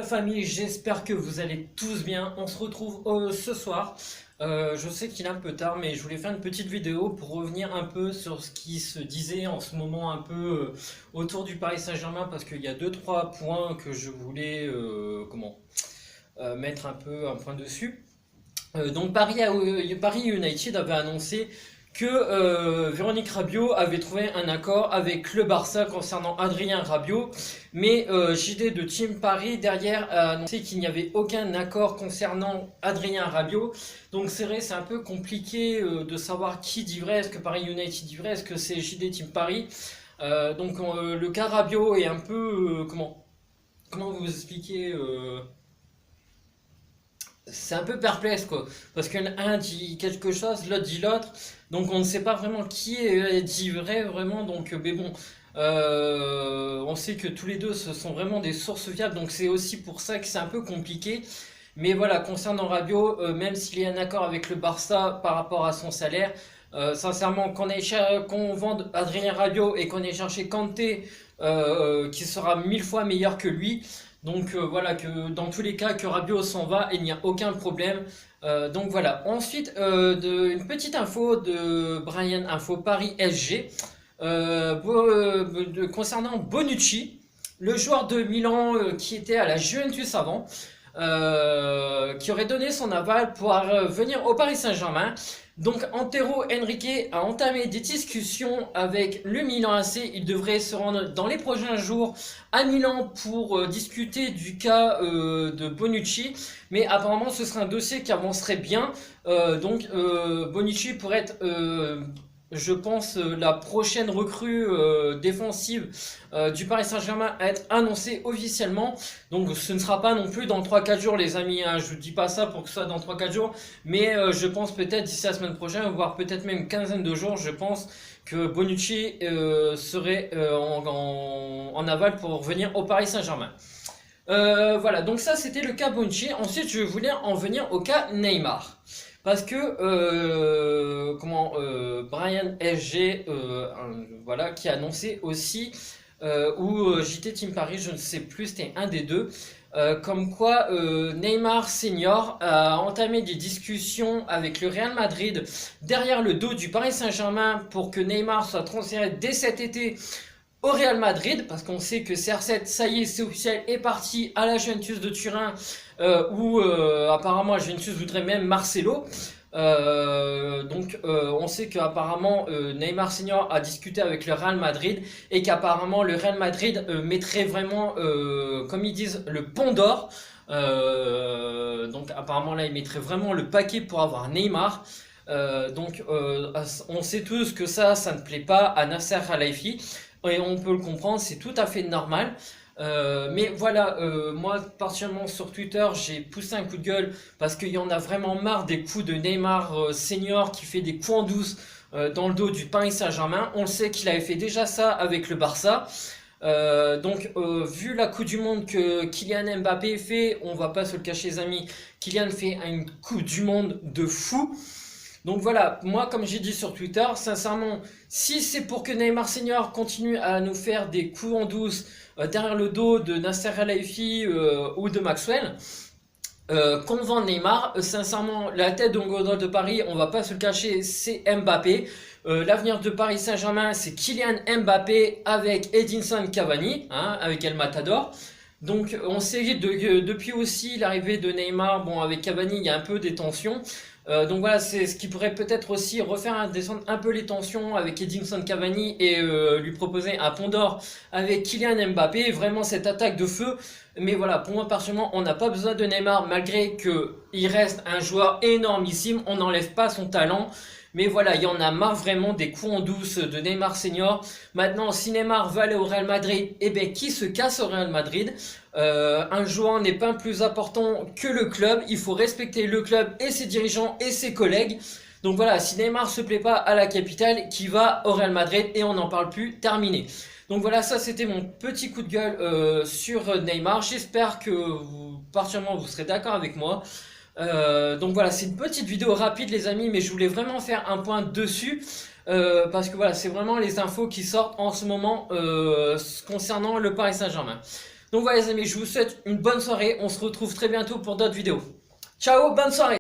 la famille, j'espère que vous allez tous bien. On se retrouve ce soir. Je sais qu'il est un peu tard, mais je voulais faire une petite vidéo pour revenir un peu sur ce qui se disait en ce moment un peu autour du Paris Saint-Germain, parce qu'il y a deux trois points que je voulais mettre un peu un point dessus. Donc Paris United avait annoncé que Véronique Rabiot avait trouvé un accord avec le Barça concernant Adrien Rabiot, mais JD de Team Paris derrière a annoncé qu'il n'y avait aucun accord concernant Adrien Rabiot. Donc c'est vrai, c'est un peu compliqué de savoir qui dit vrai, est-ce que Paris United dit vrai, est-ce que c'est JD Team Paris. Le cas Rabiot est un peu comment vous expliquer c'est un peu perplexe quoi, parce qu'un dit quelque chose, l'autre dit l'autre, donc on ne sait pas vraiment qui dit vrai vraiment, mais bon, on sait que tous les deux ce sont vraiment des sources fiables, donc c'est aussi pour ça que c'est un peu compliqué. Mais voilà, concernant Rabiot, même s'il y a un accord avec le Barça par rapport à son salaire, sincèrement, qu'on vende Adrien Rabiot et qu'on ait cherché Kanté, qui sera mille fois meilleur que lui, donc voilà, que dans tous les cas, que Rabiot s'en va, il n'y a aucun problème. Donc voilà. Ensuite, une petite info de Brian Info Paris SG concernant Bonucci, le joueur de Milan qui était à la Juventus avant, qui aurait donné son aval pour venir au Paris Saint-Germain. Donc Antero Henrique a entamé des discussions avec le Milan AC. Il devrait se rendre dans les prochains jours à Milan pour discuter du cas de Bonucci. Mais apparemment ce serait un dossier qui avancerait bien. Bonucci pourrait être, je pense, la prochaine recrue défensive du Paris Saint-Germain à être annoncée officiellement. Donc ce ne sera pas non plus dans 3-4 jours les amis, hein. Je ne vous dis pas ça pour que ce soit dans 3-4 jours, mais je pense peut-être d'ici la semaine prochaine, voire peut-être même une quinzaine de jours, je pense que Bonucci serait en aval pour revenir au Paris Saint-Germain. Voilà, donc ça c'était le cas Bonucci. Ensuite je voulais en venir au cas Neymar. Parce que Brian SG voilà, qui a annoncé aussi ou JT Team Paris, je ne sais plus, c'était un des deux, comme quoi Neymar Senior a entamé des discussions avec le Real Madrid derrière le dos du Paris Saint-Germain pour que Neymar soit transféré dès cet été au Real Madrid, parce qu'on sait que CR7, ça y est, c'est officiel, est parti à la Juventus de Turin, où apparemment la Juventus voudrait même Marcelo. On sait qu'apparemment Neymar Senior a discuté avec le Real Madrid et qu'apparemment le Real Madrid mettrait vraiment, comme ils disent, le pont d'or. Donc apparemment là, il mettrait vraiment le paquet pour avoir Neymar. On sait tous que ça ne plaît pas à Nasser Al-Khelaifi. Et on peut le comprendre, c'est tout à fait normal. Mais voilà, moi particulièrement sur Twitter, j'ai poussé un coup de gueule parce qu'il y en a vraiment marre des coups de Neymar senior qui fait des coups en douce dans le dos du Paris Saint-Germain. On le sait qu'il avait fait déjà ça avec le Barça. Vu la Coupe du Monde que Kylian Mbappé fait, on va pas se le cacher les amis, Kylian fait une Coupe du Monde de fou. Donc voilà, moi comme j'ai dit sur Twitter, sincèrement, si c'est pour que Neymar Senior continue à nous faire des coups en douce derrière le dos de Nasser Al-Khelaifi ou de Maxwell, qu'on vend Neymar, sincèrement, la tête de Gondole de Paris, on va pas se le cacher, c'est Mbappé. L'avenir de Paris Saint-Germain, c'est Kylian Mbappé avec Edinson Cavani, hein, avec El Matador. Donc on sait depuis aussi l'arrivée de Neymar, bon avec Cavani il y a un peu des tensions. Donc voilà, c'est ce qui pourrait peut-être aussi descendre un peu les tensions avec Edinson Cavani et lui proposer un pont d'or avec Kylian Mbappé, vraiment cette attaque de feu. Mais voilà, pour moi personnellement, on n'a pas besoin de Neymar malgré qu'il reste un joueur énormissime, on n'enlève pas son talent. Mais voilà, il y en a marre vraiment des coups en douce de Neymar Senior. Maintenant, si Neymar va aller au Real Madrid, eh ben qui se casse au Real Madrid? Un joueur n'est pas plus important que le club. Il faut respecter le club et ses dirigeants et ses collègues. Donc voilà, si Neymar se plaît pas à la capitale, qui va au Real Madrid et on n'en parle plus, terminé. Donc voilà, ça c'était mon petit coup de gueule sur Neymar. J'espère que particulièrement vous serez d'accord avec moi. Donc voilà, c'est une petite vidéo rapide les amis, mais je voulais vraiment faire un point dessus. Parce que voilà, c'est vraiment les infos qui sortent en ce moment concernant le Paris Saint-Germain. Donc voilà les amis, je vous souhaite une bonne soirée. On se retrouve très bientôt pour d'autres vidéos. Ciao, bonne soirée!